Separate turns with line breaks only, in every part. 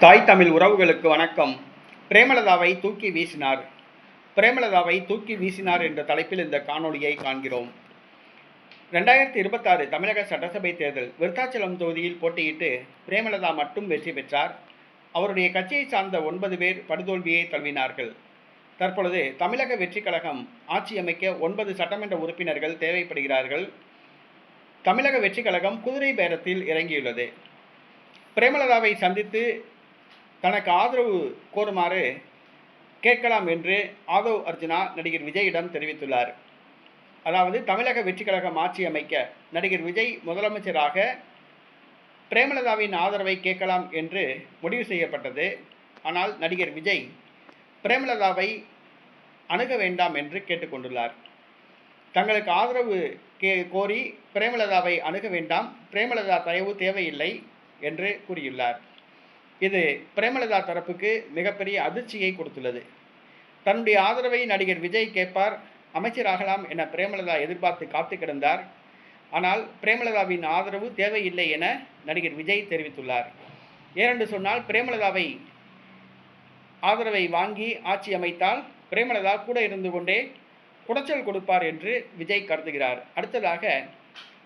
தாய் தமிழ் உறவுகளுக்கு வணக்கம். பிரேமலதாவை தூக்கி வீசினார். பிரேமலதாவை தூக்கி வீசினார் என்ற தலைப்பில் இந்த காணொளியை காண்கிறோம். 2026 தமிழக சட்டசபை தேர்தல் விருத்தாச்சலம் தொகுதியில் போட்டியிட்டு பிரேமலதா மட்டும் வெற்றி பெற்றார். அவருடைய கட்சியை சார்ந்த 9 பேர் படுதோல்வியை தழுவினார்கள். தற்பொழுது தமிழக வெற்றி கழகம் ஆட்சி அமைக்க 9 சட்டமன்ற உறுப்பினர்கள் தேவைப்படுகிறார்கள். தமிழக வெற்றி கழகம் குதிரை பேரத்தில் இறங்கியுள்ளது. பிரேமலதாவை சந்தித்து தனக்கு ஆதரவு கோருமாறு கேட்கலாம் என்று ஆதவ் அர்ஜுனா நடிகர் விஜயிடம் தெரிவித்துள்ளார். அதாவது தமிழக வெற்றி கழகம் ஆட்சி அமைக்க நடிகர் விஜய் முதலமைச்சராக பிரேமலதாவின் ஆதரவை கேட்கலாம் என்று முடிவு செய்யப்பட்டது. ஆனால் நடிகர் விஜய் பிரேமலதாவை அணுக வேண்டாம் என்று கேட்டுக்கொண்டுள்ளார். தங்களுக்கு ஆதரவு கோரி பிரேமலதாவை அணுக வேண்டாம், பிரேமலதா தயவு தேவையில்லை என்று கூறியுள்ளார். இது பிரேமலதா தரப்புக்கு மிகப்பெரிய அதிர்ச்சியை கொடுத்துள்ளது. தன்னுடைய ஆதரவை நடிகர் விஜய் கேட்பார், அமைச்சராகலாம் என பிரேமலதா எதிர்பார்த்து காத்து கிடந்தார். ஆனால் பிரேமலதாவின் ஆதரவு தேவையில்லை என நடிகர் விஜய் தெரிவித்துள்ளார். ஏனென்று சொன்னால் பிரேமலதாவை ஆதரவை வாங்கி ஆட்சி அமைத்தால் பிரேமலதா கூட இருந்து கொண்டே குடைச்சல் கொடுப்பார் என்று விஜய் கருதுகிறார். அடுத்ததாக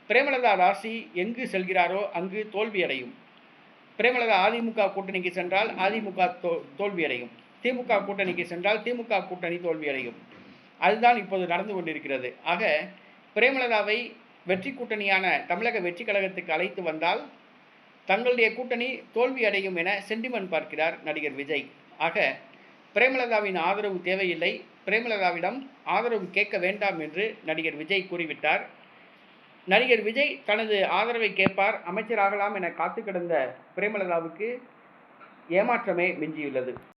பிரேமலதா ராசி எங்கு செல்கிறாரோ அங்கு தோல்வியடையும். பிரேமலதா அதிமுக கூட்டணிக்கு சென்றால் அதிமுக தோல்வியடையும், திமுக கூட்டணிக்கு சென்றால் திமுக கூட்டணி தோல்வியடையும். அதுதான் இப்போது நடந்து கொண்டிருக்கிறது. ஆக பிரேமலதாவை வெற்றி கூட்டணியான தமிழக வெற்றி கழகத்துக்கு அழைத்து வந்தால் தங்களுடைய கூட்டணி தோல்வியடையும் என சென்டிமெண்ட் பார்க்கிறார் நடிகர் விஜய். ஆக பிரேமலதாவின் ஆதரவு தேவையில்லை, பிரேமலதாவிடம் ஆதரவு கேட்க வேண்டாம் என்று நடிகர் விஜய் கூறிவிட்டார். நடிகர் விஜய் தனது ஆதரவை கேட்பார், அமைச்சராகலாம் என காத்து கிடந்த பிரேமலதாவுக்கு ஏமாற்றமே மிஞ்சியுள்ளது.